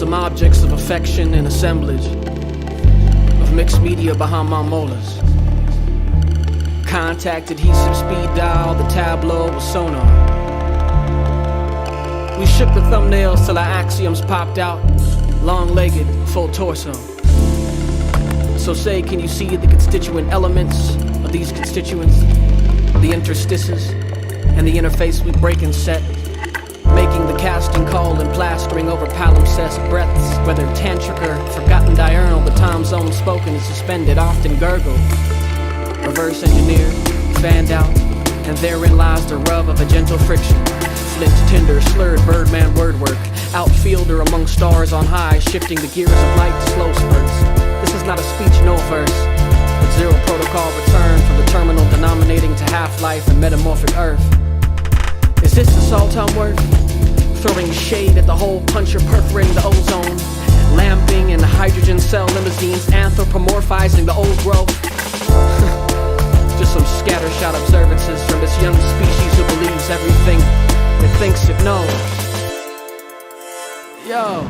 some objects of affection and assemblage, of mixed media behind my molars. Contact, adhesive, speed dial, the tableau with sonar. We shook the thumbnails till our axioms popped out, long-legged, full torso. So say, can you see the constituent elements of these constituents, the interstices, and the interface we break and set, making the casting call and plastering over palimpsest breaths, whether tantric or forgotten diurnal, the time zone spoken is suspended, often gurgled, reverse engineered, fanned out, and therein lies the rub of a gentle friction. Flint tinder, slurred birdman wordwork, outfielder among stars on high, shifting the gears of light to slow spurts. This is not a speech, no verse, but zero protocol return from the terminal denominating to half-life and metamorphic earth. Is this the salt I'm worth? Throwing shade at the hole puncher perforating the ozone, lamping in the hydrogen cell limousines, anthropomorphizing the old growth. Just some scattershot observances from this young species who believes everything it thinks it knows. Yo.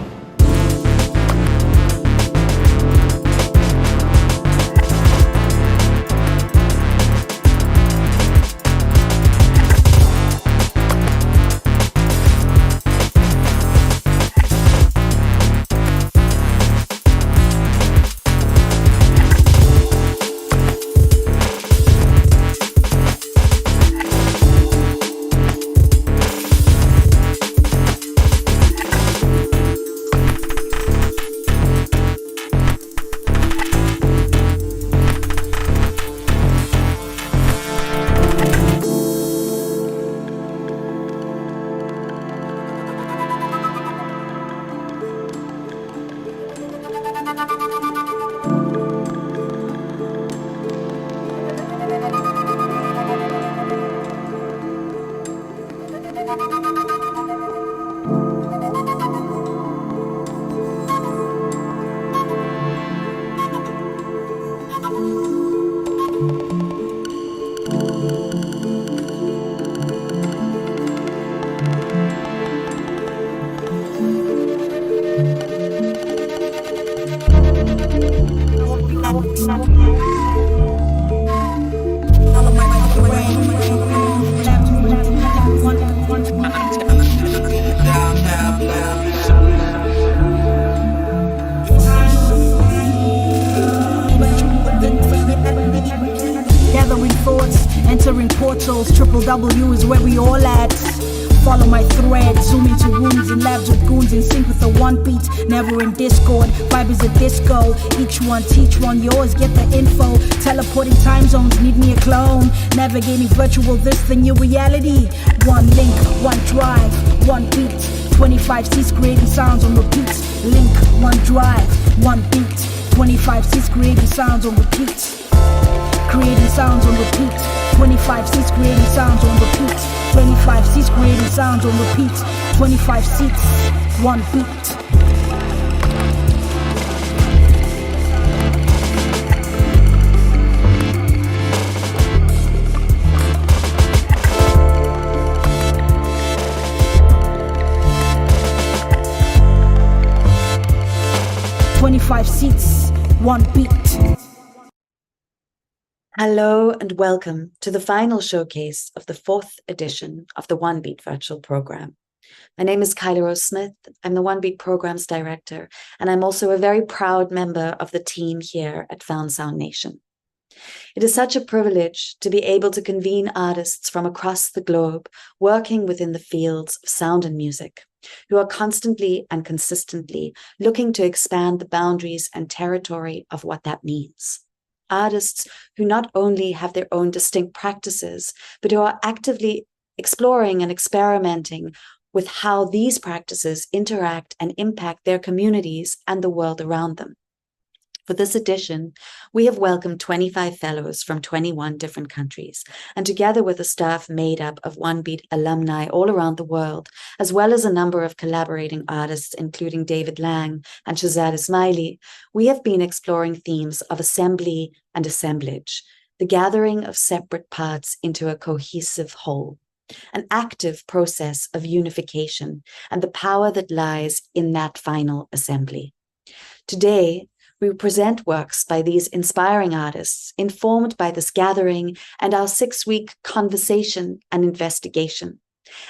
3W is where we all at. Follow my thread, zoom into rooms and labs with goons in sync with the one beat, never in discord. Vibe is a disco, each one teach one, yours get the info. Teleporting time zones, need me a clone. Navigating virtual, this the new reality. One link, one drive, one beat. 25 C's creating sounds on repeat. Link, one drive, one beat. 25 C's creating sounds on repeat. Creating sounds on repeat. 25 C's creating sounds on repeat. 25 C's creating sounds on repeat. 25 C's, one beat. Seats, one beat. Hello and welcome to the final showcase of the 4th edition of the OneBeat Virtual program. My name is Kyla Rose Smith. I'm the OneBeat Programs Director, and I'm also a very proud member of the team here at Found Sound Nation. It is such a privilege to be able to convene artists from across the globe working within the fields of sound and music, who are constantly and consistently looking to expand the boundaries and territory of what that means. Artists who not only have their own distinct practices, but who are actively exploring and experimenting with how these practices interact and impact their communities and the world around them. For this edition, we have welcomed 25 fellows from 21 different countries, and together with a staff made up of OneBeat alumni all around the world, as well as a number of collaborating artists, including David Lang and Shazad Ismaili, we have been exploring themes of assembly and assemblage, the gathering of separate parts into a cohesive whole. an active process of unification and the power that lies in that final assembly. Today, we present works by these inspiring artists, informed by this gathering and our 6-week conversation and investigation.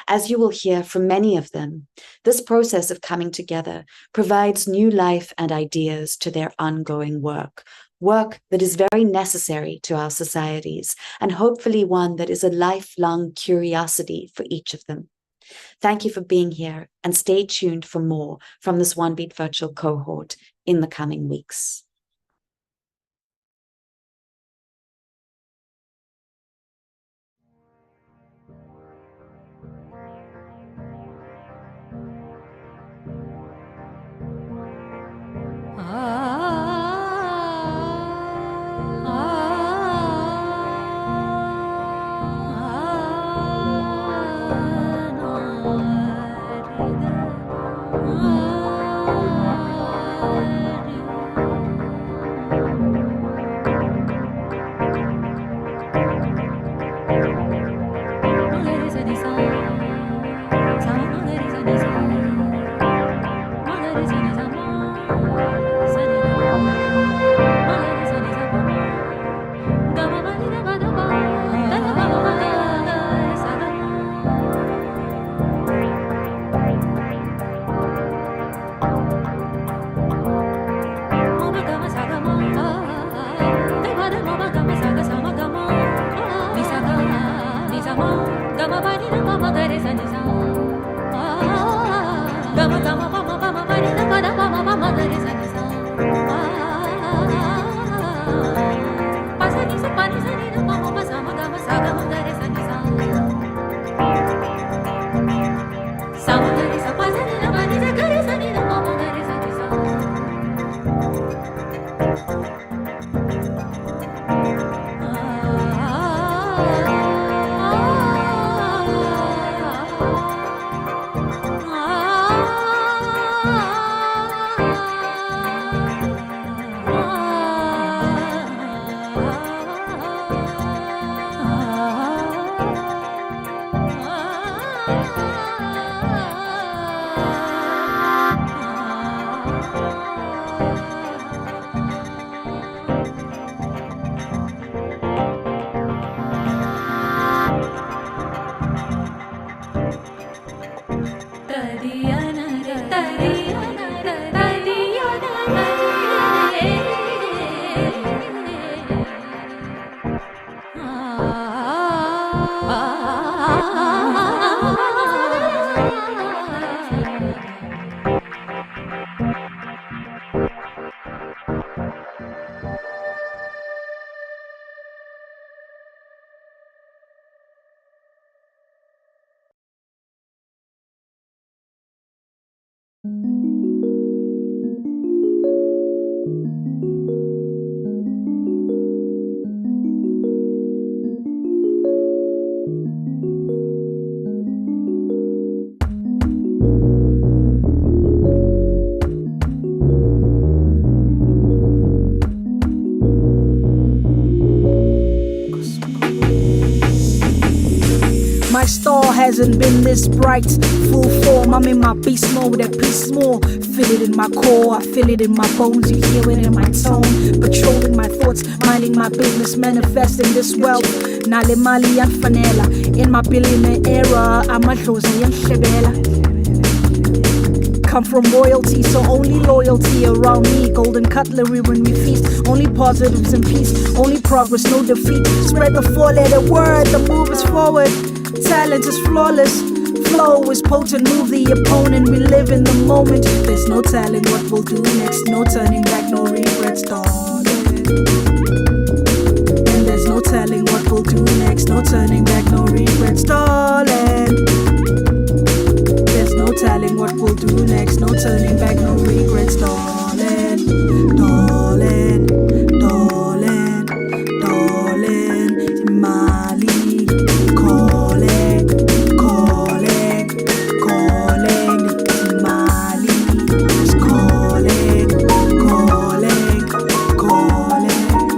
As you will hear from many of them, this process of coming together provides new life and ideas to their ongoing work that is very necessary to our societies, and hopefully one that is a lifelong curiosity for each of them. Thank you for being here, and stay tuned for more from this OneBeat Virtual cohort in the coming weeks. My star hasn't been this bright. Full form, I'm in my beast mode, at peace more. Feel it in my core, I feel it in my bones. You hear it in my tone. Patrolling my thoughts, minding my business, manifesting this wealth. Nale mali and fanela. In my billionaire era, I'm a Josie and Shebela. Come from royalty, so only loyalty around me. Golden cutlery when we feast. Only positives and peace. Only progress, no defeat. Spread the 4-letter word, the move is forward. Talent is flawless. Flow is potent, move the opponent. We live in the moment. There's no telling what we'll do next. No turning back, no regrets, darling. And there's no telling what we'll do next. No turning back, no regrets, darling. There's no telling what we'll do next. No turning back, no regrets, darling. Darling, darling, darling. Mali, calling, calling, calling. Mali, calling, calling, calling.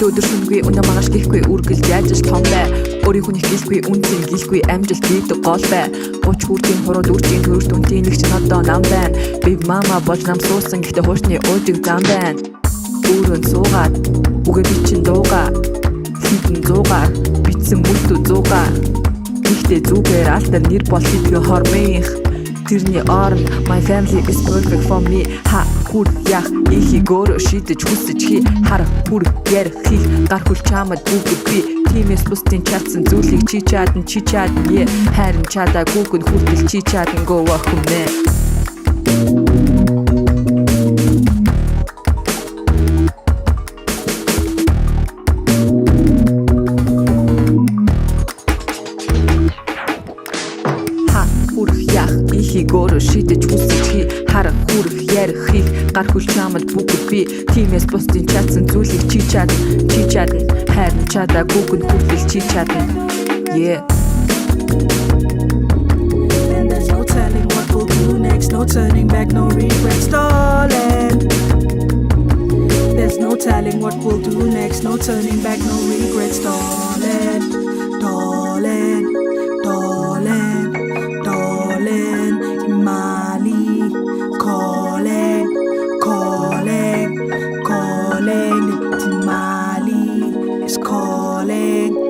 Өглөө өдөр шөнөгүй өнөө магаш гихгүй үргэлж яаж ч том бай. Өөрийн хүнийг гэлгүй үнцэн гэлгүй амжилт хийдэг гол бай. 30 хүртийн хурууд үржийн төрөлт үнтэй нэг ч одоо нам байна. Big mama болж намсуусан гэхдээ хуучны уудаг зам байна. Өөрөнд суугаад үгээ бичин дуугаа хитэн зуугаар битсэн мөлтөө зуугаа. Гэхдээ зүгээр алтар нэр бол хитгэн хормынх. Тэрний орн my family is perfect for me. Ха хүр ях ихийг өөрөө шидэж хүсэж хий. Харах хүр ярих хийх гар хүл чамд бүгд би. Тимээс бусдын чадсан зүйлийг чи чадна е. Харин чадаагүйг нь хүртэл чи чадна гоо хүмнэ. Гөрө шидэж хүсэж хий харах хүрх ярих хийх гар хүл чамд бүгд би тимээс бусдын чадсан зүйлийг чи чадна харин чадаагүйг нь хүртэл чи чадна And there's no telling what we'll do next, no turning back, no regrets, darling. There's no telling what we'll do next, no turning back, no regrets, darling. Mali, calling. Mali is calling.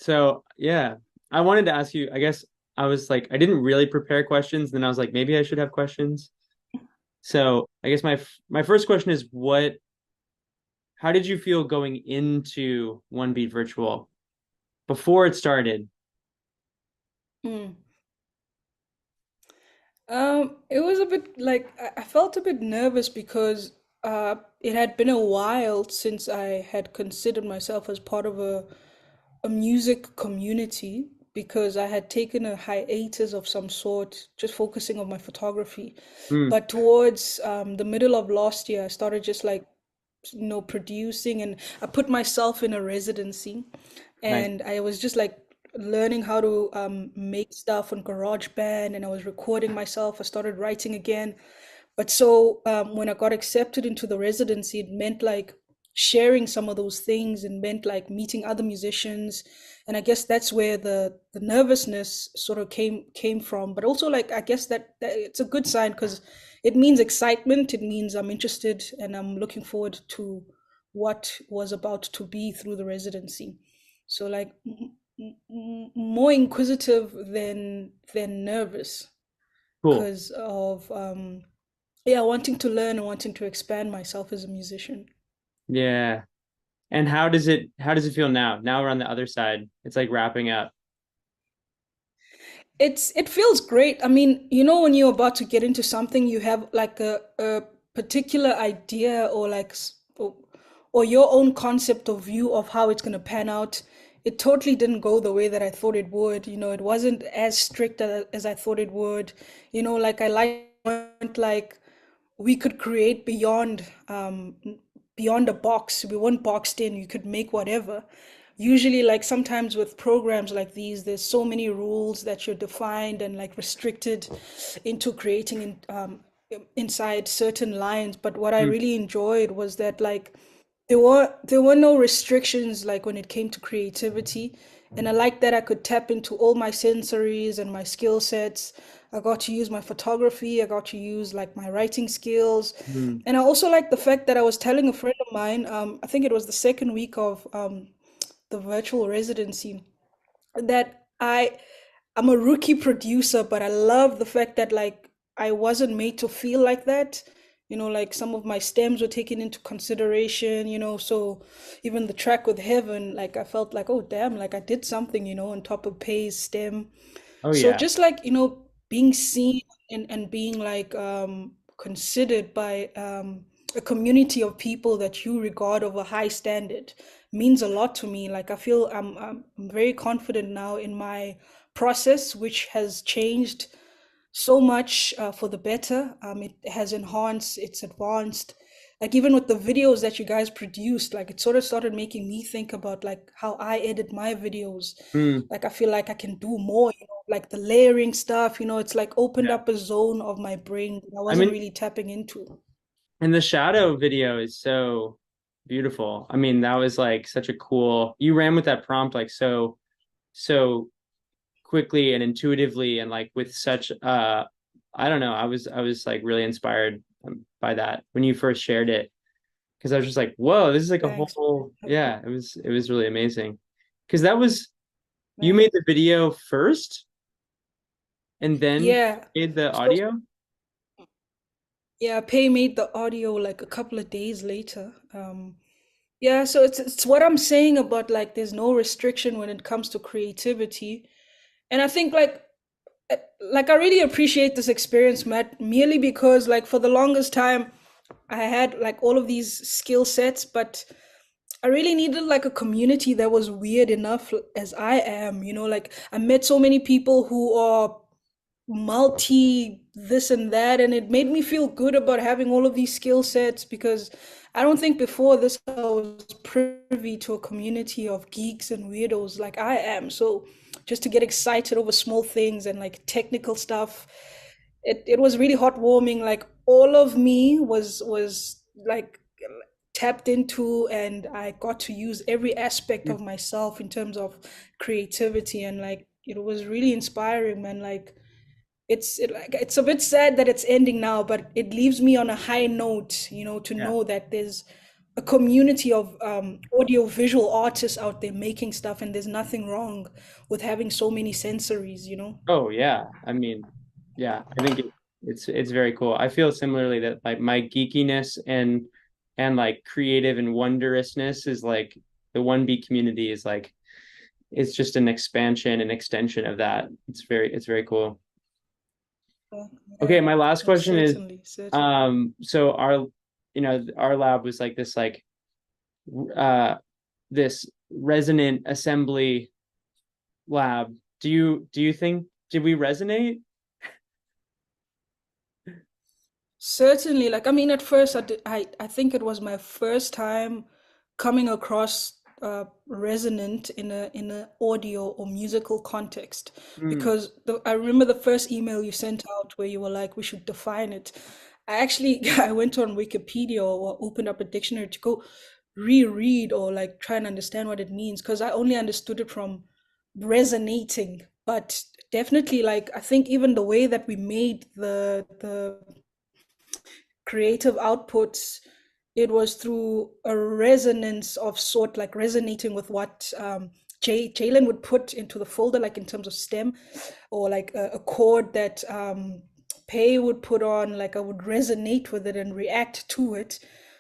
So yeah, I wanted to ask you, I guess I was like, I didn't really prepare questions, then I was like, maybe I should have questions. So I guess my first question is how did you feel going into OneBeat Virtual before it started? Mm. It was a bit like I felt a bit nervous because it had been a while since I had considered myself as part of a music community because I had taken a hiatus of some sort, just focusing on my photography. Hmm, But towards the middle of last year, I started just like producing, and I put myself in a residency, nice. and I was just like learning how to make stuff on GarageBand, and I was recording myself. I started writing again. But so when I got accepted into the residency, it meant like sharing some of those things and meant like meeting other musicians. And I guess that's where the nervousness sort of came from. But also like I guess that it's a good sign because it means excitement. It means I'm interested and I'm looking forward to what was about to be through the residency. So like more inquisitive than nervous Cool. because of yeah, wanting to learn and wanting to expand myself as a musician. Yeah. And how does it feel now? Now we're on the other side. It's like wrapping up. It feels great. I mean, when you're about to get into something, you have like a particular idea or like or your own concept of view of how it's going to pan out. It totally didn't go the way that I thought it would. It wasn't as strict as I thought it would. Like I like we could create beyond a box. We weren't boxed in. You could make whatever. Usually, like sometimes with programs like these, there's so many rules that you're defined and like restricted into creating inside certain lines. But what I Hmm, really enjoyed was that like there were no restrictions like when it came to creativity, and I like that I could tap into all my sensories and my skill sets. I got to use my photography, I got to use like my writing skills, hmm, and I also like the fact that I was telling a friend of mine, I think it was the second week of the virtual residency, that I'm a rookie producer, but I love the fact that like I wasn't made to feel like that. Like some of my stems were taken into consideration, so even the track with Heaven, like I felt like, oh damn, like I did something, on top of Pay's stem. oh So yeah. just like, being seen and being like considered by a community of people that you regard of a high standard means a lot to me. Like I feel I'm very confident now in my process, which has changed so much for the better. It has enhanced, it's advanced. Like even with the videos that you guys produced, like it sort of started making me think about like how I edit my videos. Hmm, Like I feel like I can do more, like the layering stuff, it's like opened yeah. up a zone of my brain that I I wasn't mean, really tapping into. and the shadow video is so beautiful. I mean, that was like such a cool, you ran with that prompt like so quickly and intuitively and like with such I don't know, I was like really inspired by that when you first shared it because I was just like, whoa, this is like a Thanks. whole, yeah, it was really amazing. Because that was, you Man. made the video first and then Yeah. made the So audio? yeah, Pay made the audio like a couple of days later. Yeah, so it's what I'm saying about like there's no restriction when it comes to creativity. And I think like I really appreciate this experience, Matt, merely because like for the longest time I had like all of these skill sets, but I really needed like a community that was weird enough as I am, like I met so many people who are multi this and that, and it made me feel good about having all of these skill sets because I don't think before this I was privy to a community of geeks and weirdos like I am. So just to get excited over small things and like technical stuff, it was really heartwarming. Like all of me was like tapped into, and I got to use every aspect of myself in terms of creativity, and like it was really inspiring, man. Like it's a bit sad that it's ending now, but it leaves me on a high note, to Yeah. know that there's a community of audio visual artists out there making stuff, and there's nothing wrong with having so many sensories, you know? Oh yeah. I mean, yeah, I think it's very cool. I feel similarly that like my geekiness and like creative and wondrousness is like the OneBeat community is like it's just an expansion and extension of that. It's very cool. Okay, my last question is Certainly. so our our lab was like this this resonant assembly lab. Do you think did we resonate? Certainly, like I mean, at first I think it was my first time coming across resonant in a audio or musical context, because I remember the first email you sent out where you were like, we should define it. I went on Wikipedia or opened up a dictionary to go reread or like try and understand what it means, because I only understood it from resonating. But definitely, like I think even the way that we made the creative outputs, it was through a resonance of sort, like resonating with what Jalen would put into the folder, like in terms of stem, or like a chord that Pei would put on, like I would resonate with it and react to it.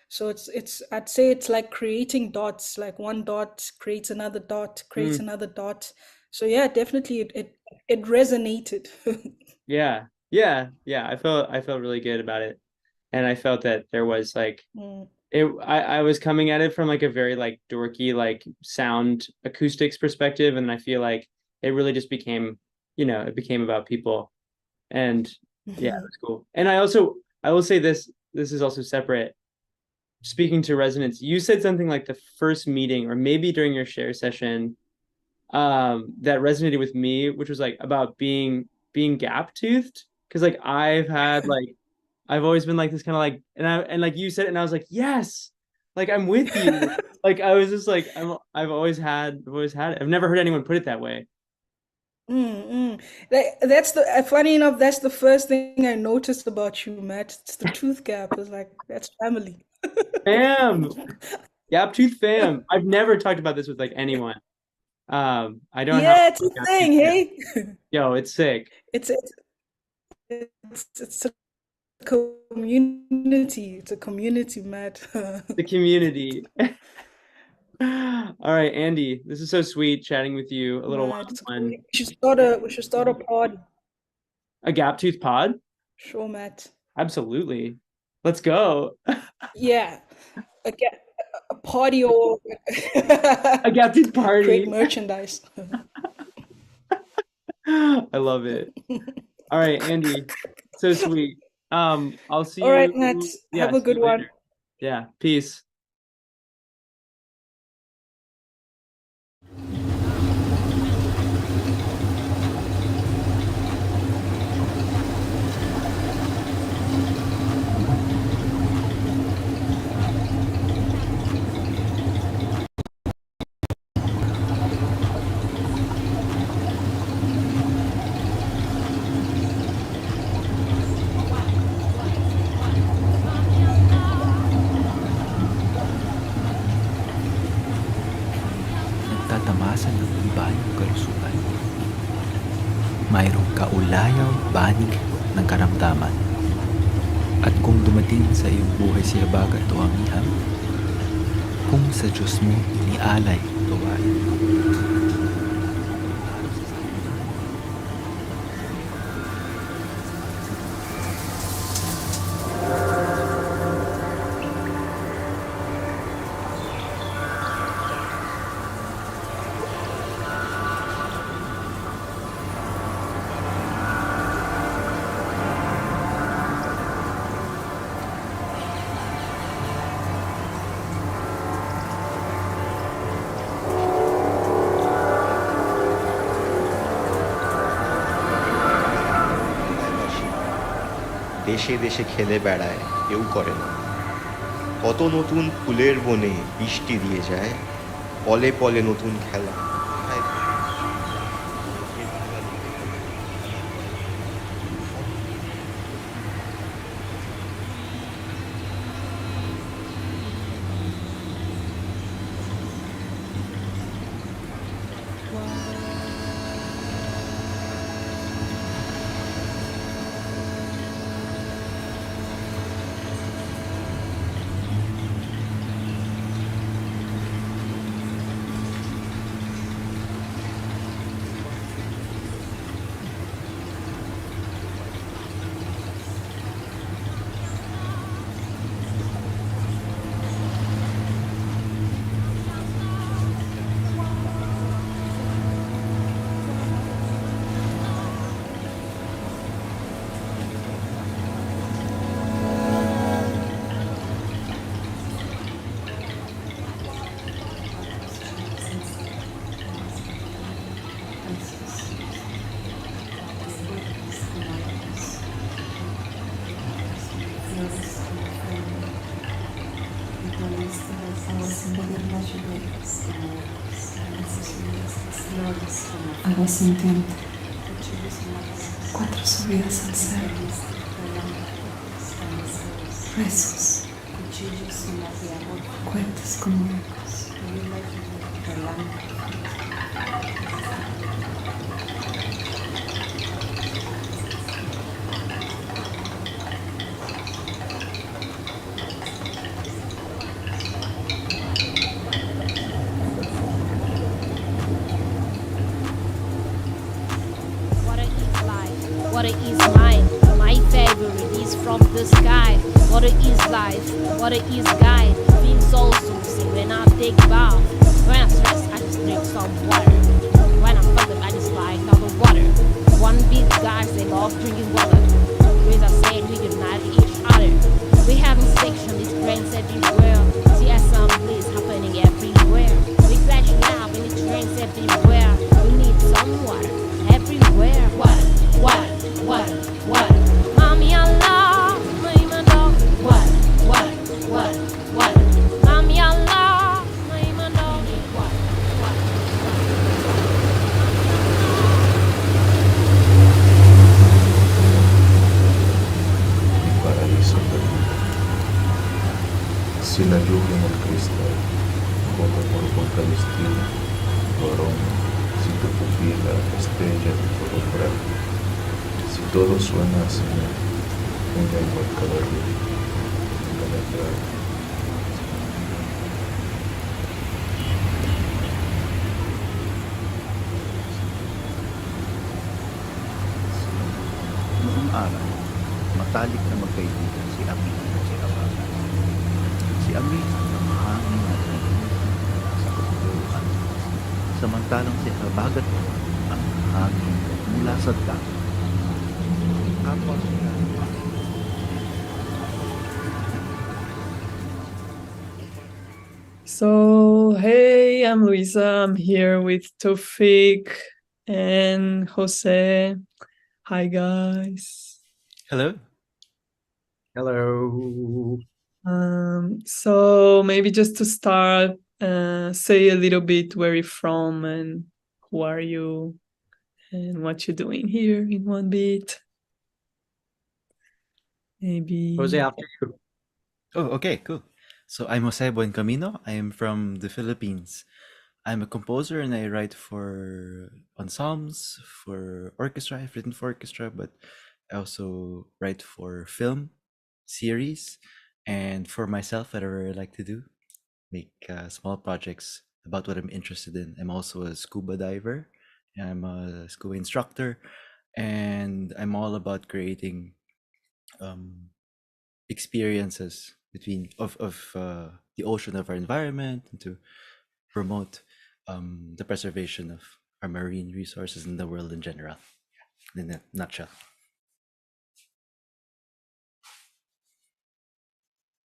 So it's I'd say it's like creating dots, like one dot creates another dot, creates another dot. So yeah, definitely it resonated. Yeah. I felt really good about it. And I felt that there was like I was coming at it from like a very like dorky like sound acoustics perspective, and I feel like it really just became, it became about people. And yeah, it was cool. And I will say this is also separate. Speaking to resonance, you said something like the first meeting or maybe during your share session that resonated with me, which was like about being gap toothed. Because like I've always been like this kind of like, and like you said it, and I was like, yes, like I'm with you. Like I was just like, I've always had it. I've never heard anyone put it that way. That's the funny enough, that's the first thing I noticed about you, Matt. It's the tooth gap. It's like that's family. Fam, gap tooth fam. I've never talked about this with like anyone. I don't have Yeah, it's a gap thing, tooth fam. hey. Yo, it's sick. It's a community. It's a community, Matt. The community. All right, Andy, this is so sweet chatting with you. A little Matt, it's one-on-one. great. We should start a pod. A gap tooth pod? Sure, Matt. Absolutely. Let's go. Yeah. A party or A gap tooth party. create merchandise. I love it. All right, Andy. So sweet. I'll see you. All right, Matt. Yeah, Have a see good you one. later. Yeah, peace. Nagtatamasan ng ibayong kalusugan. Mayroong kaulayaw banig ng karamdaman. At kung dumating sa iyong buhay si habagat o amihan, kung sa Diyos mo inialay tuwain. দেশে দেশে খেলে বেড়ায়, কেউ করে না। কত নতুন ফুলের বনে বৃষ্টি দিয়ে যায়, পলে পলে নতুন খেলা। Algo sintiente. 4 subidas al cerro. Rezos. Cuentas como ecos. Water is mine, my favorite is from the sky. Water is life, water is guide. Feels so soothing when I take bath. When I'm stressed, I just drink some water. When I'm fucked up, I just like another water. One big guys, they love drinking water. With I said we unite each other. We having section, these friends everywhere. See assemblies happening everywhere. We flash love and it trains everywhere. We need some water everywhere. Water, water. What? Mommy, I love my dog. What? Mommy, I love my dog. What? Paraíso perdido. Si la lluvia en el cristal gota por gota destila tu aroma, si tu pupila estella de todo fragile. Si todo suena así, tenga igual cada ruido, cada trago. Noong araw, matalik na magkaibigan si Ami at si Abaga. Si Ami ang hangin at nagmumula sa kabuluhan, samantalang si Abaga ang hangin mula sa dagat. Kapwa sila. So, hey, I'm Luisa. I'm here with Tofik and Jose. Hi, guys. Hello. Hello. So maybe just to start, say a little bit where you're from and who are you and what you're doing here in OneBeat. Maybe Jose, after you. Oh, okay, cool. So I'm Jose Buencamino. I am from the Philippines. I'm a composer and I write for ensembles, for orchestra. I've written for orchestra, but I also write for film, series, and for myself, whatever I like to do, make small projects about what I'm interested in. I'm also a scuba diver. I'm a scuba instructor, and I'm all about creating experiences between of the ocean, of our environment, and to promote the preservation of our marine resources in the world in general, in a nutshell.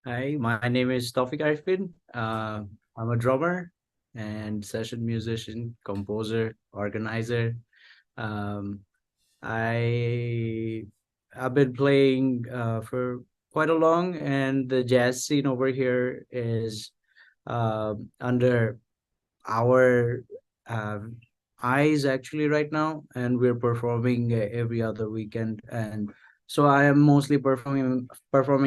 Hi, my name is Tawfiq Arifin. I'm a drummer and session musician, composer, organizer. I've been playing for quite a long, and the jazz scene over here is under our eyes actually right now, and we're performing every other weekend. And so I am mostly performing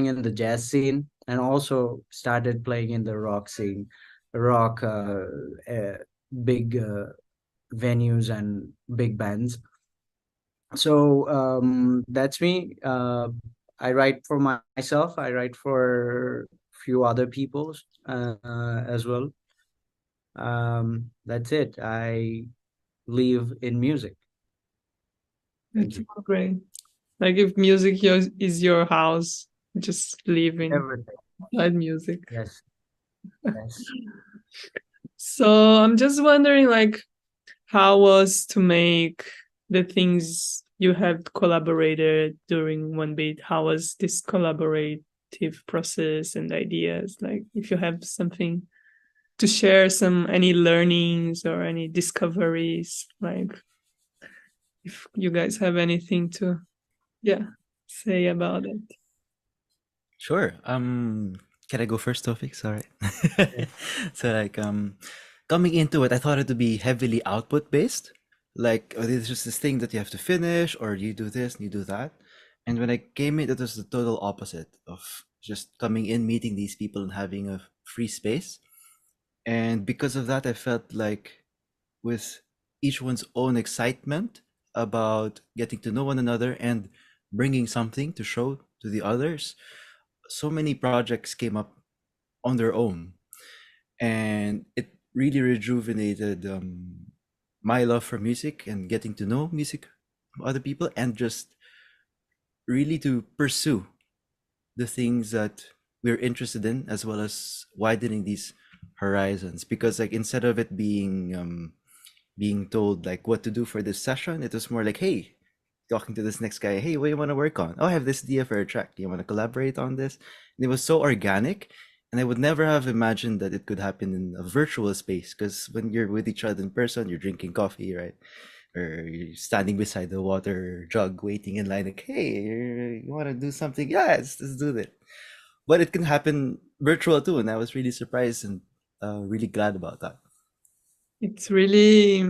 in the jazz scene, and also started playing in the rock scene, rock big venues and big bands. So that's me. I write for myself. I write for few other people as well. That's it. I live in music. That's so great. Like if music is your house, just live in that music. Yes. Yes. So I'm just wondering, like, how was to make the things you have collaborated during OneBeat? How was this collaborative process and ideas? Like, if you have something to share, any learnings or any discoveries, like if you guys have anything to, say about it. Sure. Can I go first, Tofik? Sorry. So like coming into it, I thought it to be heavily output based. Like there's just this thing that you have to finish, or you do this and you do that. And when I came in, it was the total opposite of just coming in, meeting these people, and having a free space. And because of that, I felt like with each one's own excitement about getting to know one another and bringing something to show to the others, so many projects came up on their own, and it really rejuvenated my love for music and getting to know music from other people, and just really to pursue the things that we're interested in, as well as widening these horizons. Because like instead of it being told like what to do for this session, it was more like, hey, talking to this next guy, hey, what do you want to work on? Oh, I have this idea for a track. Do you want to collaborate on this? And it was so organic, and I would never have imagined that it could happen in a virtual space. Because when you're with each other in person, you're drinking coffee, right? Or you're standing beside the water jug, waiting in line, like, hey, you want to do something? Yeah, let's do that. But it can happen virtual too, and I was really surprised and really glad about that. It's really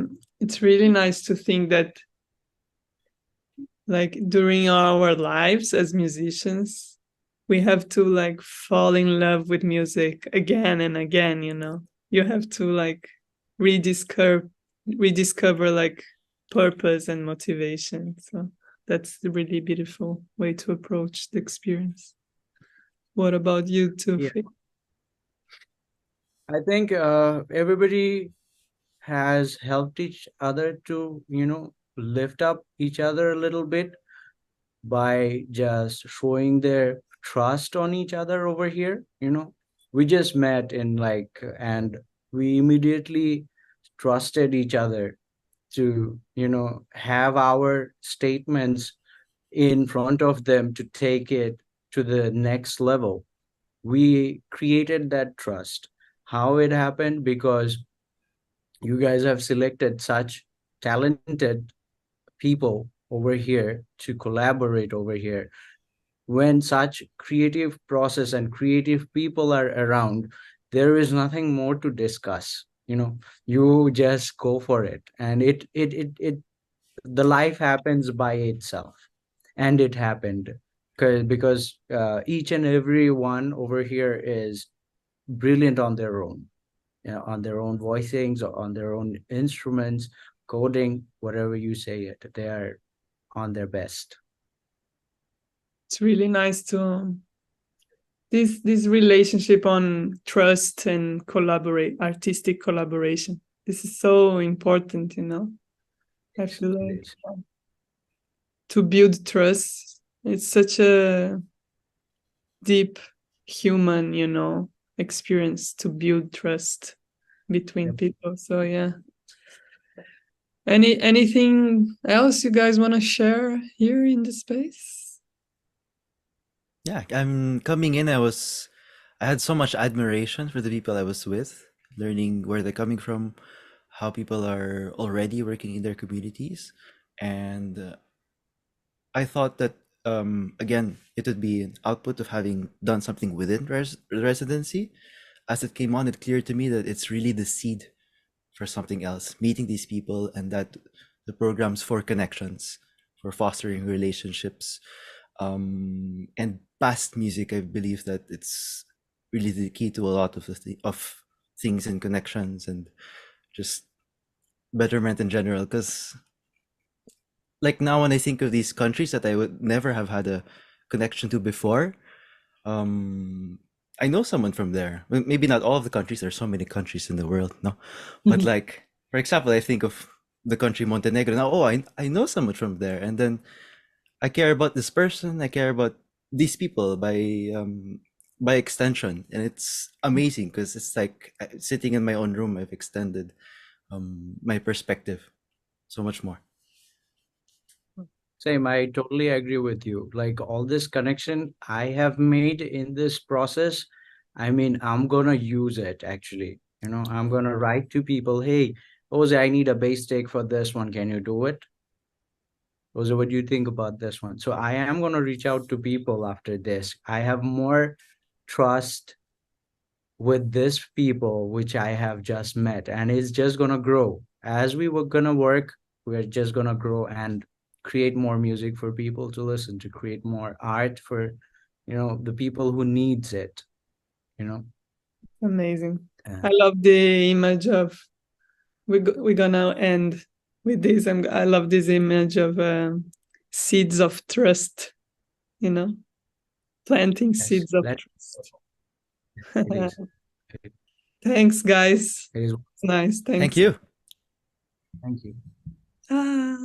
nice to think that, like, during our lives as musicians, we have to like fall in love with music again and again. You have to like rediscover like purpose and motivation. So that's a really beautiful way to approach the experience. What about you two? Yeah. I think everybody has helped each other to, lift up each other a little bit by just showing their trust on each other over here. We just met and we immediately trusted each other to, have our statements in front of them to take it to the next level. We created that trust. How it happened? Because you guys have selected such talented people over here to collaborate over here. When such creative process and creative people are around, there is nothing more to discuss. You just go for it, and it the life happens by itself. And it happened because each and every one over here is brilliant on their own, on their own voicings or on their own instruments, coding, whatever you say it, they are on their best. It's really nice to this relationship on trust and artistic collaboration. This is so important, I feel like to build trust, it's such a deep human, experience to build trust between people. So yeah. Anything else you guys want to share here in the space? Yeah, I'm coming in. I had so much admiration for the people I was with, learning where they're coming from, how people are already working in their communities. And I thought that, again, it would be an output of having done something within residency. As it came on, it cleared to me that it's really the seed for something else, meeting these people, and that the program's for connections, for fostering relationships. And past music, I believe that it's really the key to a lot of things and connections and just betterment in general. Because like now, when I think of these countries that I would never have had a connection to before, I know someone from there. Maybe not all of the countries. There's so many countries in the world, no. But like, for example, I think of the country Montenegro. Now, oh, I know someone from there, and then I care about this person. I care about these people by extension, and it's amazing because it's like sitting in my own room. I've extended my perspective so much more. Same, I totally agree with you. Like all this connection I have made in this process, I mean, I'm gonna use it actually. I'm gonna write to people, hey, Jose, I need a bass take for this one. Can you do it? Rosa, what do you think about this one? So I am going to reach out to people after this. I have more trust with this people which I have just met, and it's just going to grow as we were going to work. We're just going to grow and create more music for people to listen to, create more art for, you know, the people who needs it, you know. Amazing. I love the image of we're gonna end with this. I love this image of seeds of trust, you know, planting seeds of trust. Thanks, guys. It is nice. Thanks. Thank you. Thank you. Ah.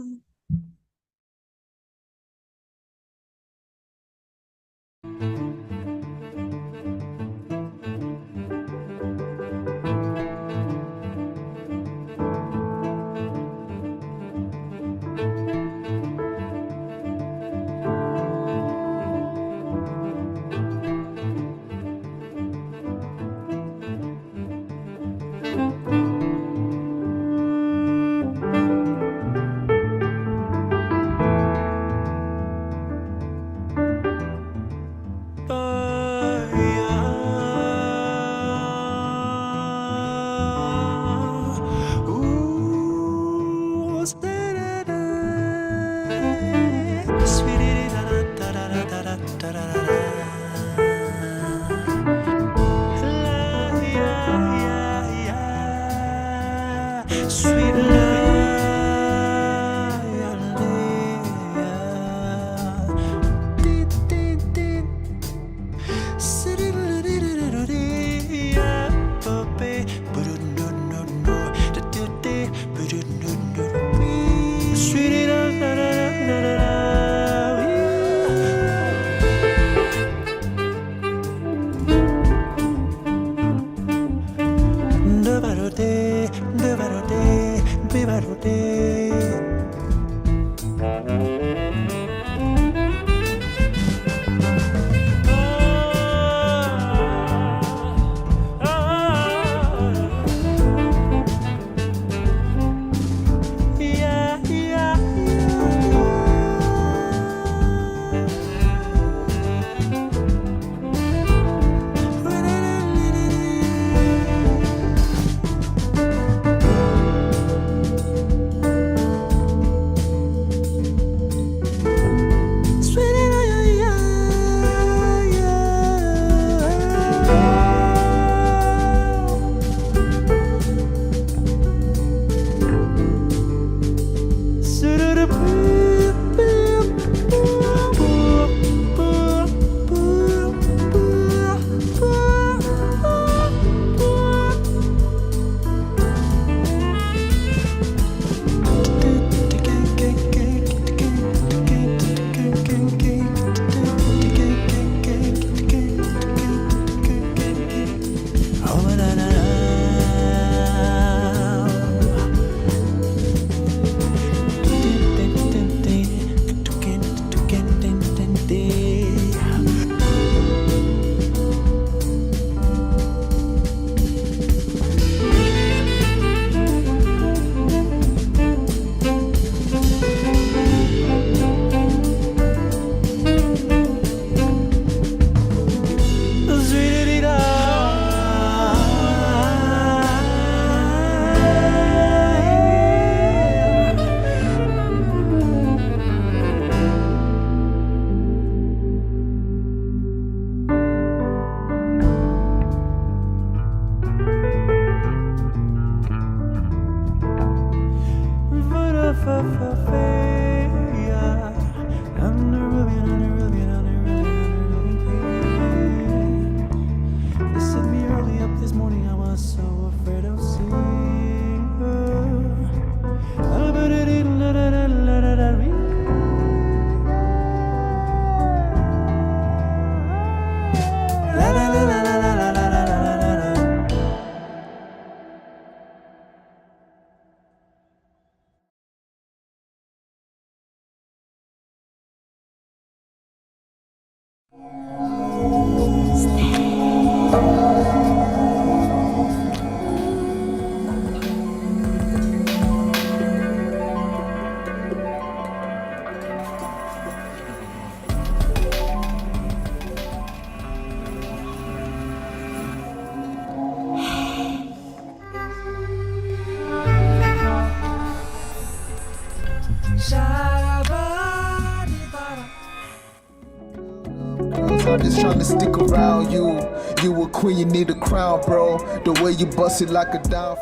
Girls, I'm just trying to stick around you. You a queen, you need a crown, bro. The way you bust it like a dime.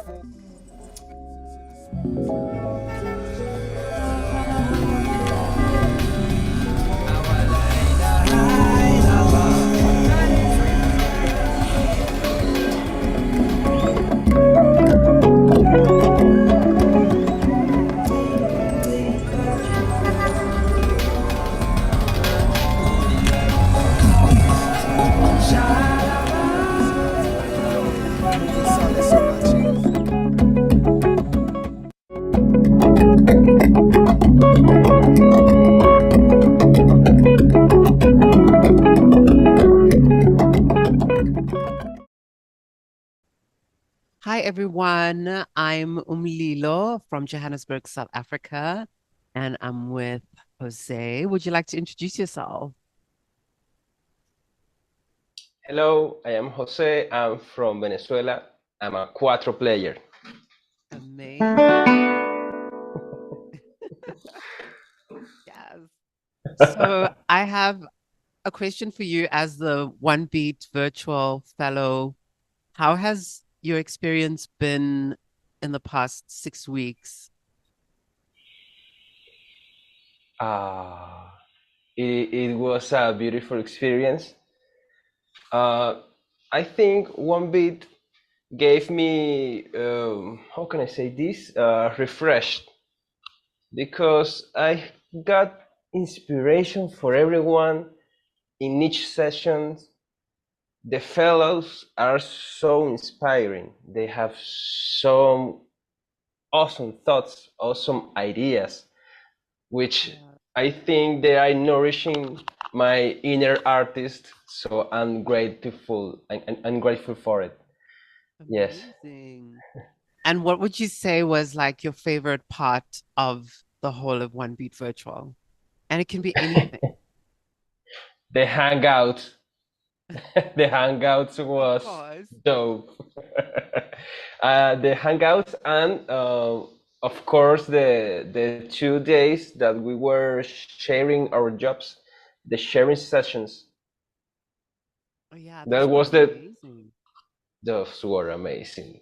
Hi, everyone. I'm Umlilo from Johannesburg, South Africa, and I'm with Jose. Would you like to introduce yourself? Hello, I am Jose. I'm from Venezuela. I'm a cuatro player. Amazing. Yes. So I have a question for you as the OneBeat Virtual Fellow. How has your experience been in the past 6 weeks? It was a beautiful experience. I think OneBeat gave me, how can I say this, refreshed, because I got inspiration for everyone in each session. The fellows are so inspiring. They have some awesome thoughts, awesome ideas, which I think they are nourishing my inner artist. So I'm grateful. I'm grateful for it. Yes. Amazing. And what would you say was like your favorite part of the whole of OneBeat Virtual? And it can be anything. The hangout. The hangouts was dope. The hangouts and of course the 2 days that we were sharing our jobs, the sharing sessions. Oh yeah, That those was were the amazing. those were amazing.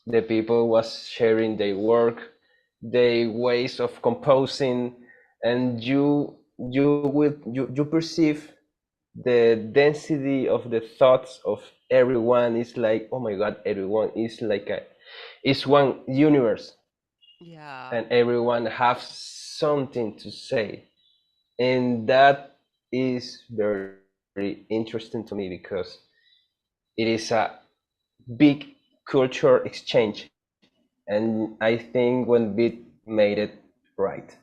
The people was sharing their work, their ways of composing, and you perceive the density of the thoughts of everyone is like, oh my god, everyone is like it's one universe. Yeah. And everyone have something to say, and that is very, very interesting to me because it is a big culture exchange, and I think OneBeat made it right.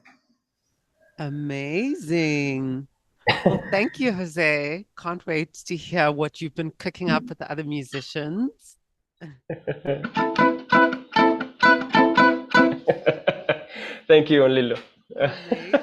Amazing. Well, thank you, Jose. Can't wait to hear what you've been cooking up with the other musicians. Thank you, Lilo. Amazing.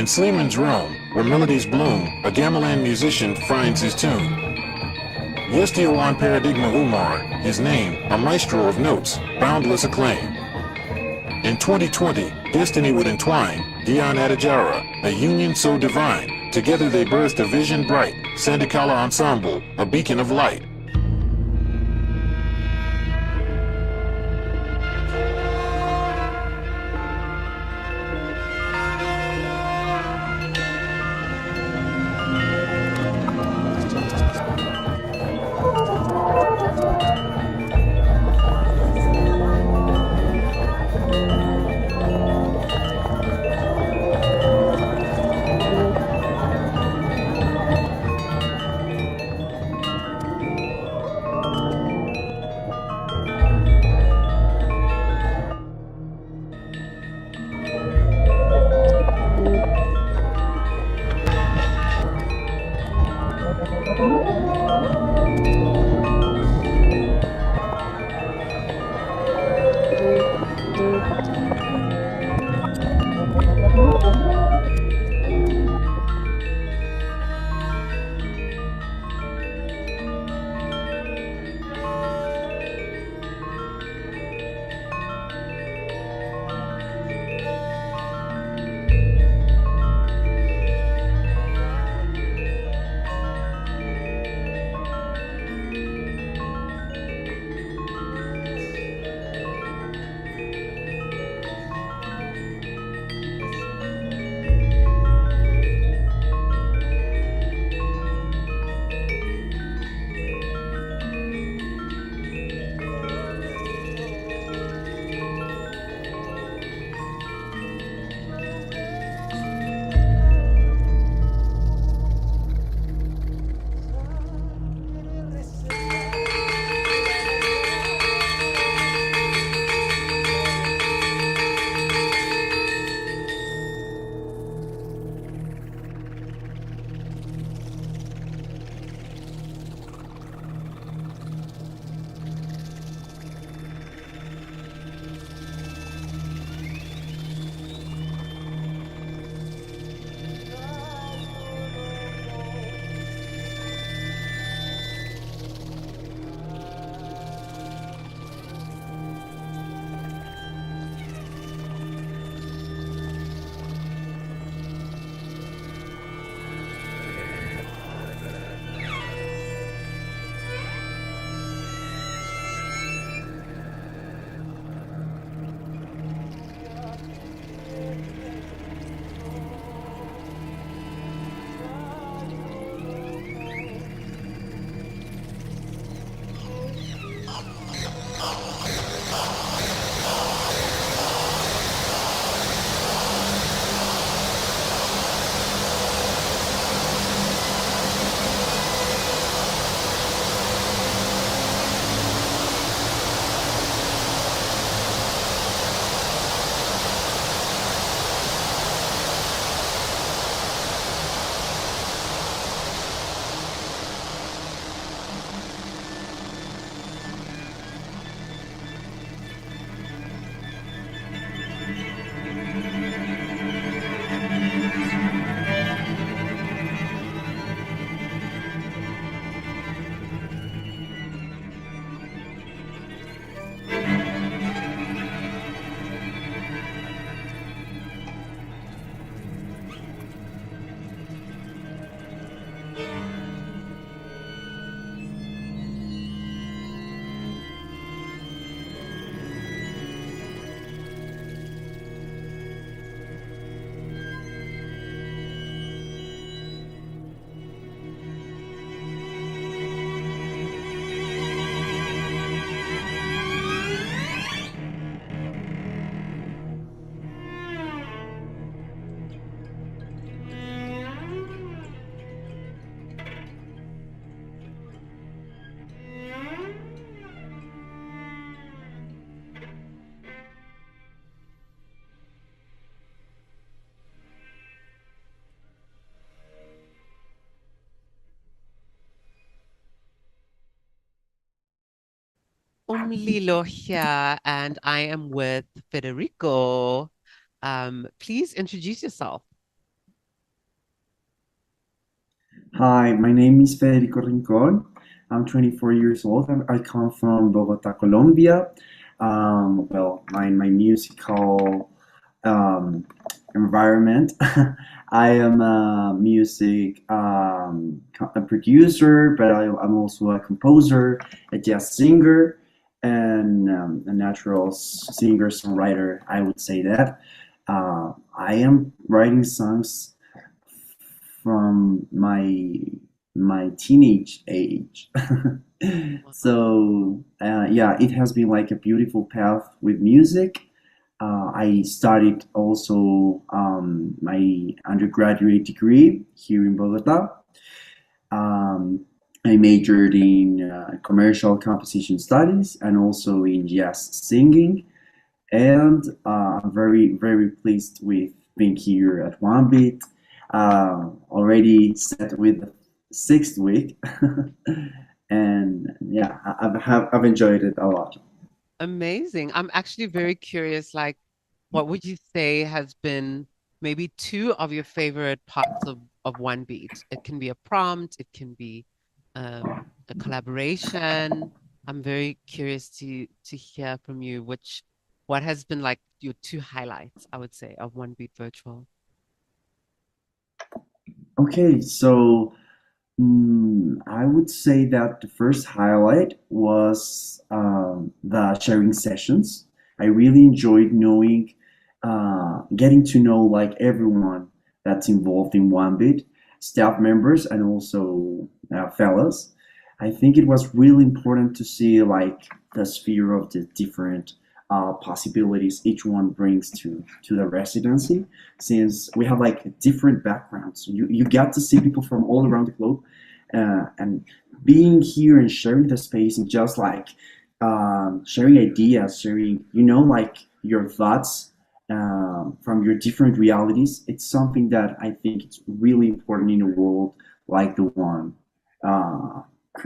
In Sleeman's room, where melodies bloom, a gamelan musician finds his tune. Yestiowan Paradigma Umar, his name, a maestro of notes, boundless acclaim. In 2020, destiny would entwine Dion Adijara, a union so divine. Together they birthed a vision bright, Sandikala Ensemble, a beacon of light. Lilo here, and I am with Federico. Please introduce yourself. Hi, my name is Federico Rincon. I'm 24 years old. I come from Bogota, Colombia. My musical environment. I am a music a producer, but I'm also a composer, a jazz singer, and a natural singer-songwriter. I would say that. I am writing songs from my teenage age. So yeah, it has been like a beautiful path with music. I studied also my undergraduate degree here in Bogota. I majored in commercial composition studies and also in jazz singing. And I'm very, very pleased with being here at OneBeat. Already set with the 6th week. And yeah, I've enjoyed it a lot. Amazing. I'm actually very curious, like, what would you say has been maybe two of your favorite parts of OneBeat? It can be a prompt, it can be a collaboration. I'm very curious to hear from you what has been like your two highlights, I would say, of OneBeat Virtual. Okay, so I would say that the first highlight was the sharing sessions. I really enjoyed knowing, getting to know like everyone that's involved in OneBeat, staff members and also fellows. I think it was really important to see like the sphere of the different possibilities each one brings to the residency, since we have like different backgrounds. You get to see people from all around the globe, and being here and sharing the space and just like sharing ideas, sharing like your thoughts from your different realities. It's something that I think it's really important in a world like the one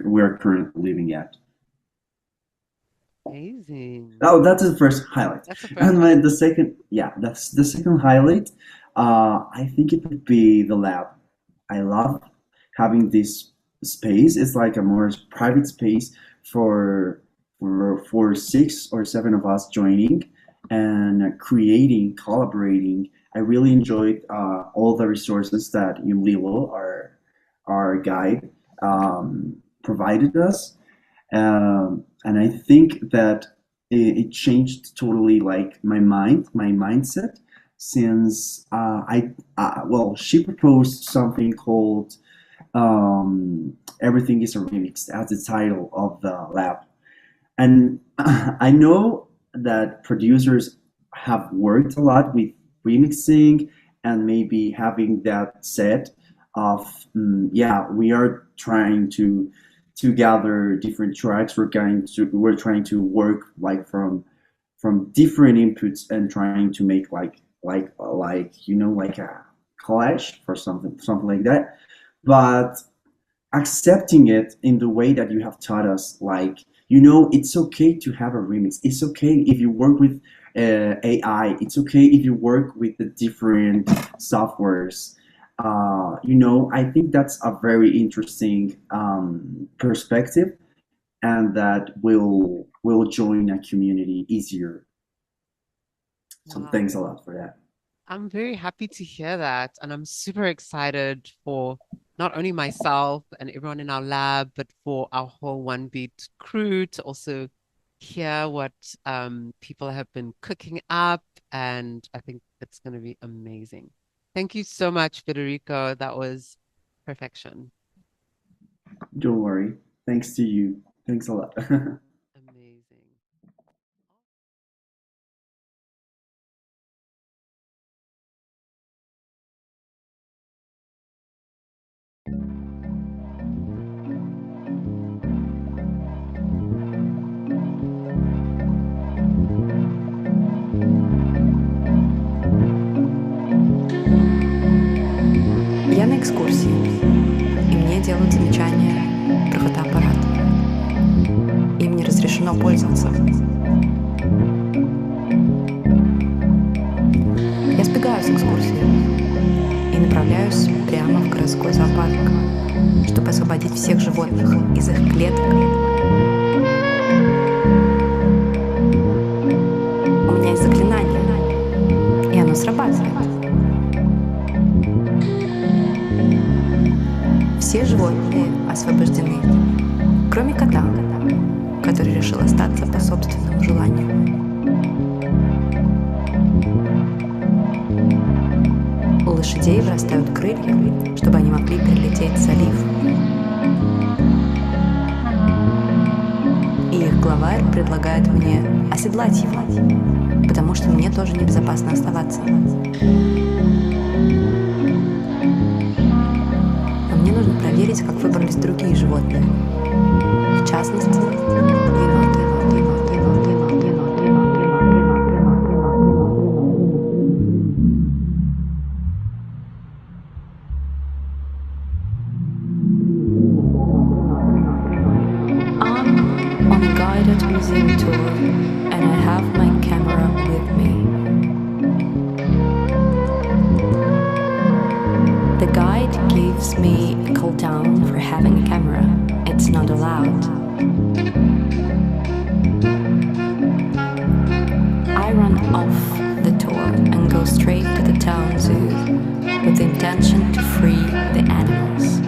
we're currently living at. Amazing. Oh, that's the first highlight. That's the first And highlight. that's the second highlight. I think it would be the lab. I love having this space. It's like a more private space for 6 or 7 of us joining and creating, collaborating. I really enjoyed all the resources that Yumlilo, our guide, provided us. And I think that it changed totally like my mindset, since she proposed something called Everything is a Remix as the title of the lab. And I know that producers have worked a lot with remixing and maybe having that set of we are trying to gather different tracks. We're trying to work like from different inputs and trying to make like a collage for something like that. But accepting it in the way that you have taught us, like, it's okay to have a remix. It's okay if you work with AI. It's okay if you work with the different softwares. I think that's a very interesting perspective, and that will join a community easier. So Wow. thanks a lot for that. I'm very happy to hear that. And I'm super excited for not only myself and everyone in our lab, but for our whole OneBeat crew to also hear what people have been cooking up. And I think it's going to be amazing. Thank you so much, Federico. That was perfection. Don't worry. Thanks to you. Thanks a lot. Amazing. Я на экскурсии, и мне делают замечания про фотоаппарат. Им не разрешено пользоваться. Я сбегаю с экскурсии и направляюсь прямо в городской зоопарк. высвободить всех животных из их клеток. У меня есть заклинание, и оно срабатывает. Все животные освобождены, кроме кота, который решил остаться по собственному желанию. У лошадей вырастают крылья, чтобы они могли перелететь залив. И их главарь предлагает мне оседлать его, потому что мне тоже небезопасно оставаться. Но мне нужно проверить, как выбрались другие животные. В частности, еноты. I'm on a guided museum tour, and I have my camera with me. The guide gives me a call down for having a camera. It's not allowed. I run off the tour and go straight to the town zoo with the intention to free the animals.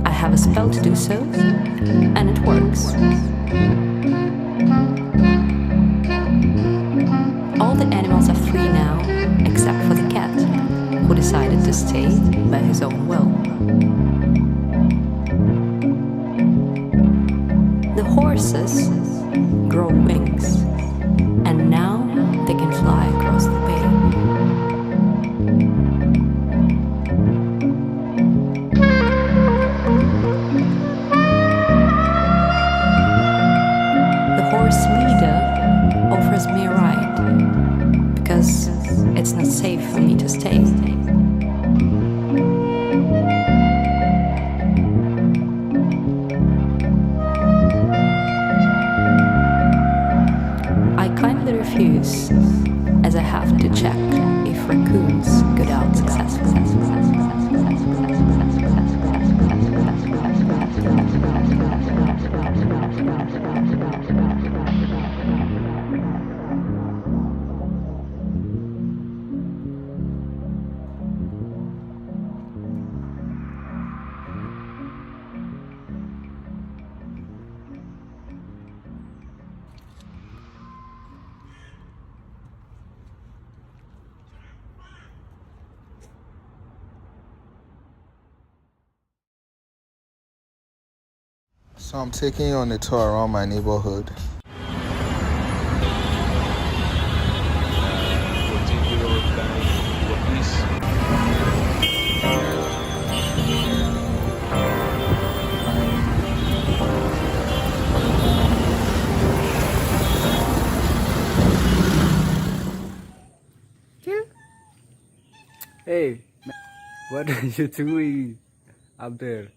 I have a spell to do so, and it works. All the animals are free now, except for the cat, who decided to stay by his own will. The horses grow wings, and now they can fly across the bay. The horse leader offers me a ride, because it's not safe for me to stay. I kindly refuse, as I have to check if raccoons got out successfully. So I'm taking you on a tour around my neighborhood. Hey, what are you doing up there?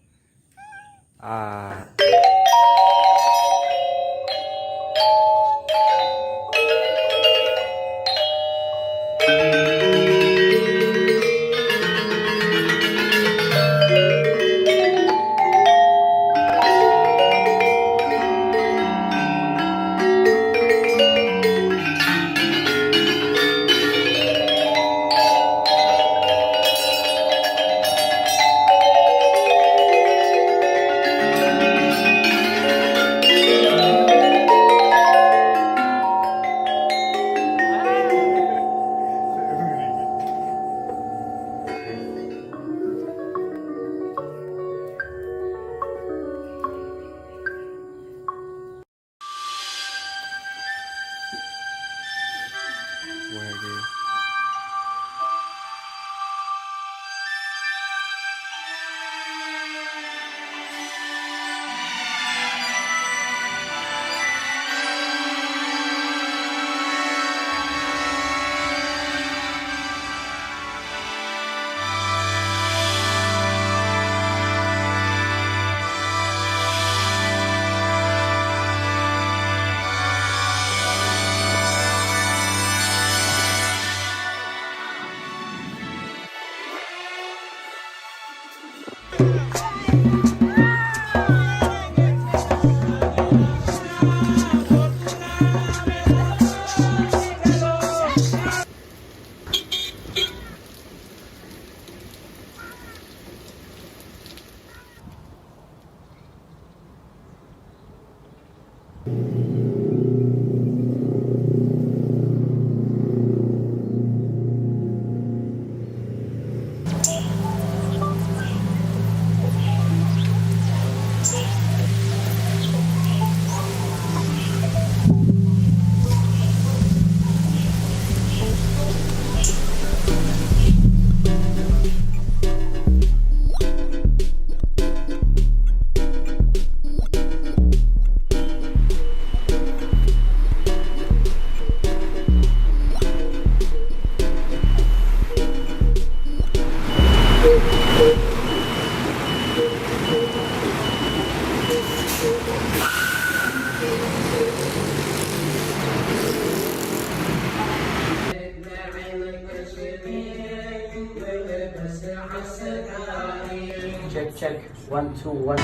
check. 1 2 1 2.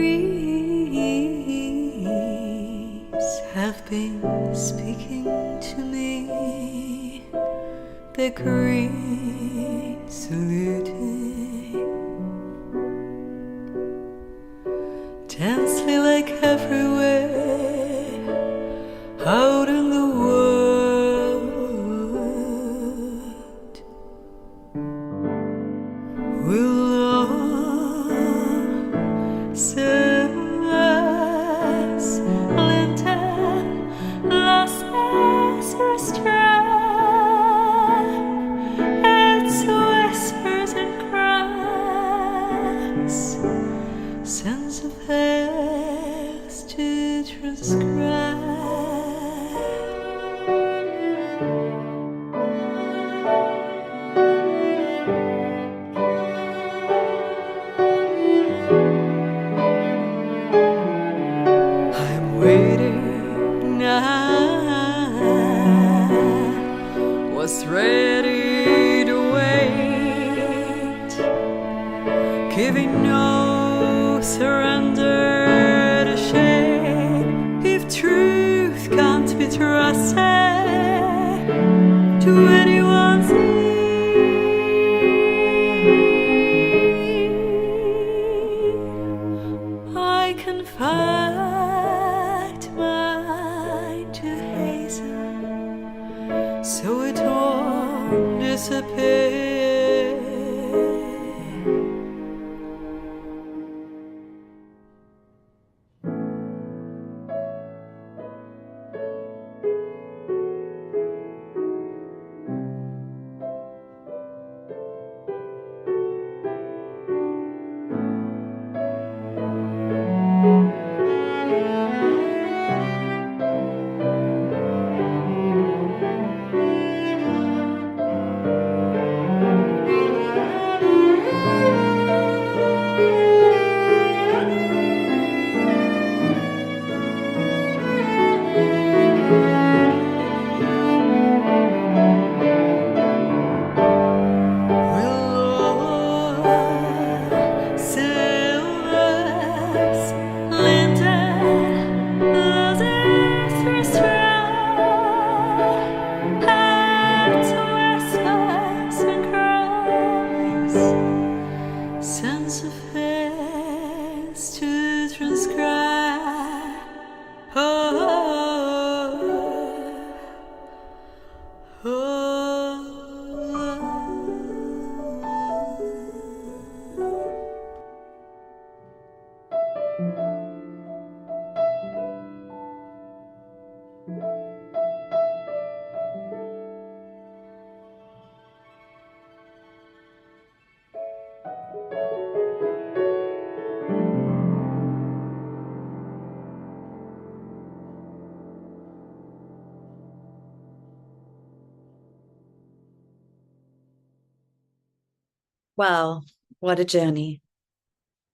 Trees have been speaking to me, the green saluting, densely like everywhere out in the world. Will Sillas, Linton, Las its whispers and cries, sense of hairs to transcribe. Waiting now, was ready to wait, giving no surrender to shame. If truth can't be trusted to anyone's ear, I confide mine to hazel, so it won't disappear. Sense of hairs to transcribe. Wow, what a journey.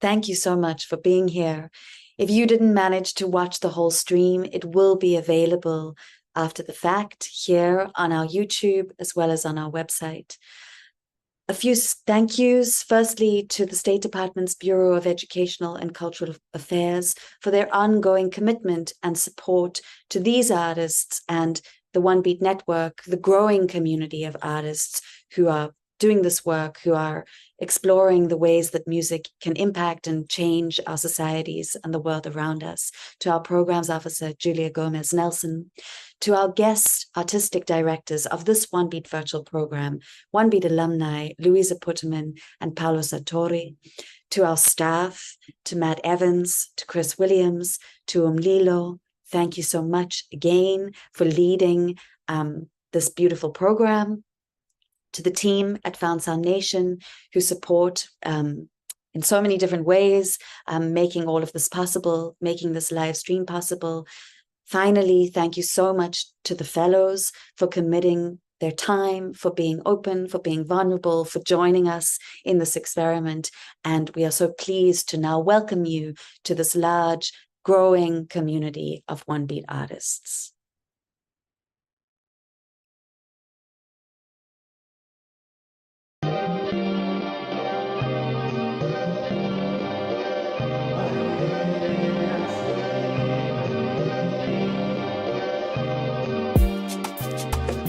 Thank you so much for being here. If you didn't manage to watch the whole stream, it will be available after the fact here on our YouTube as well as on our website. A few thank yous, firstly to the State Department's Bureau of Educational and Cultural Affairs for their ongoing commitment and support to these artists and the OneBeat Network, the growing community of artists who are doing this work, who are exploring the ways that music can impact and change our societies and the world around us, to our programs officer, Julia Gomez Nelson, to our guest artistic directors of this OneBeat virtual program, OneBeat alumni, Luisa Putterman and Paolo Sartori, to our staff, to Matt Evans, to Chris Williams, to Umlilo. Thank you so much again for leading this beautiful program. To the team at Found Sound Nation, who support in so many different ways, making all of this possible, making this live stream possible. Finally, thank you so much to the fellows for committing their time, for being open, for being vulnerable, for joining us in this experiment. And we are so pleased to now welcome you to this large, growing community of OneBeat artists.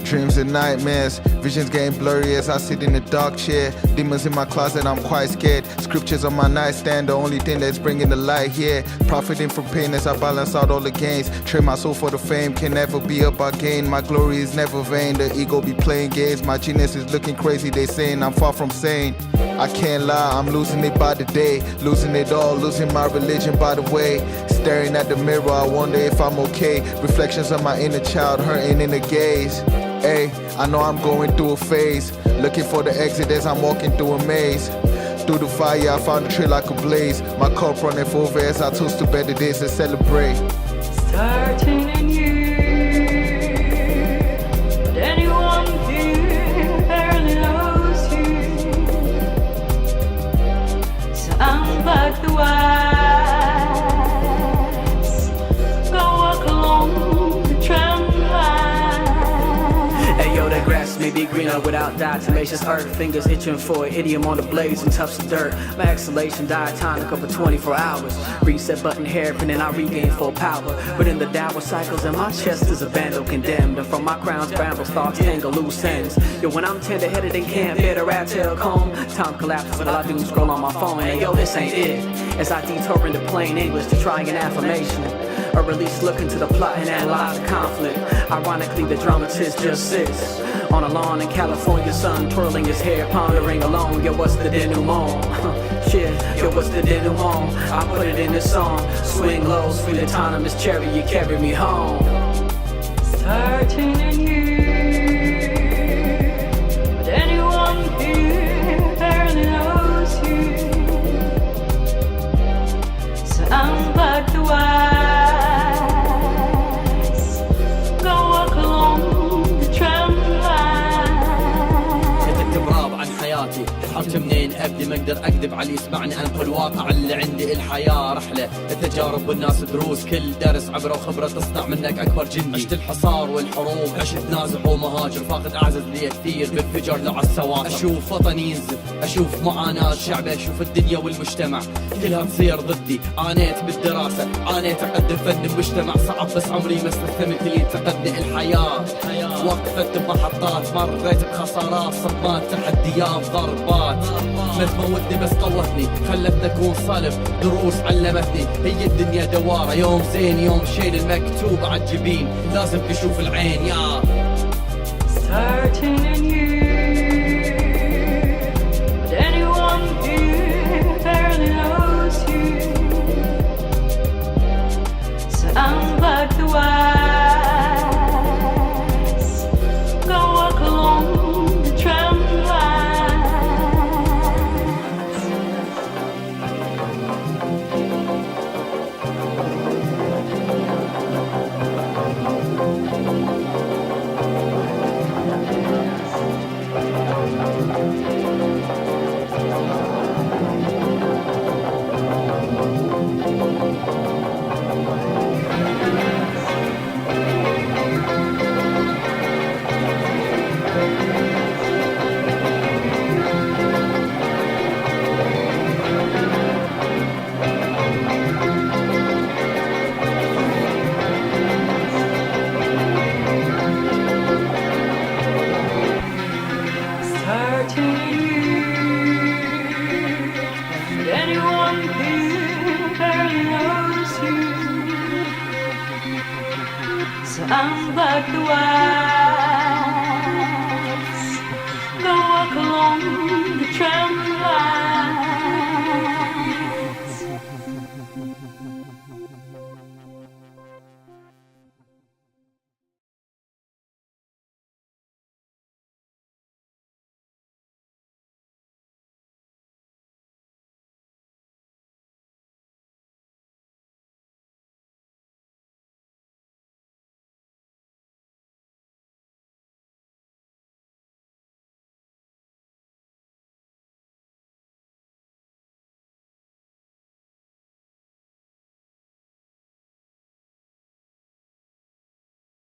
Dreams and nightmares, visions getting blurry as I sit in the dark chair. Demons in my closet, I'm quite scared. Scriptures on my nightstand, the only thing that's bringing the light here. Profiting from pain as I balance out all the gains. Trade my soul for the fame, can never be up or gain. My glory is never vain, the ego be playing games. My genius is looking crazy, they saying I'm far from sane. I can't lie, I'm losing it by the day. Losing it all, losing my religion by the way. Staring at the mirror, I wonder if I'm okay. Reflections of my inner child hurting in the gaze. Hey, I know I'm going through a phase. Looking for the exit as I'm walking through a maze. Through the fire, I found a trail like a blaze. My cup running over as I toast to better days and celebrate. Starting anew, but anyone here barely knows you. So unplug the wires, go walk along the tram line. Hey yo, that grass may be greener without diatomaceous earth. Fingers itching for an idiom on the blades and tufts of dirt. My exhalation diatonic over 24 hours. Reset button hairpin and I regain full power. But in the downward cycles and my chest is a vandal condemned. And from my crown's brambles thoughts tangle loose ends. Yo, when I'm tender-headed and can't bear the rat tail comb, time collapses but I do scroll on my phone. And yo, this ain't it. As I detour into plain English to try an affirmation. A release look into the plot and analyze the conflict. Ironically, the dramatist just sits on a lawn in California, sun twirling his hair, pondering alone. Yo, what's the denouement? Shit, yo, what's the denouement? I put it in this song. Swing low, sweet autonomous cherry, you carry me home. Starting anew, but anyone here barely knows you. So unplug the wires, go walk along the tram line. كتكتب راب عن حياتي، حرت منين ابدي ما اقدر اكذب على اللي يسمعني. انا الواقع اللي عندي الحياه رحله التجارب والناس دروس، كل درس عبره وخبره تصنع منك اكبر جندي. عشت الحصار والحروب، عشت نازح ومهاجر، فاقد اعزز لي كثير بانفجار له على السواحل. اشوف وطني ينزف، اشوف معاناه شعبه، اشوف الدنيا والمجتمع كلها تصير ضدي. عانيت بالدراسه، عانيت اقدم فن المجتمع صعب، بس عمري ما استسلمت اللي انتقدني الحياه. وقفت بمحطات، مريت بخسارات، صدمات، تحديات، ضربات. ما تموتني بس قوتني، خلتني اكون صلب، دروس علمتني. هي الدنيا دواره، يوم زين يوم شين، المكتوب عالجبين لازم تشوف العين. يا Starting anew, but anyone here barely knows you. So unplug the wires, go walk along the tram lines. sounds like the wax. Go walk along the tram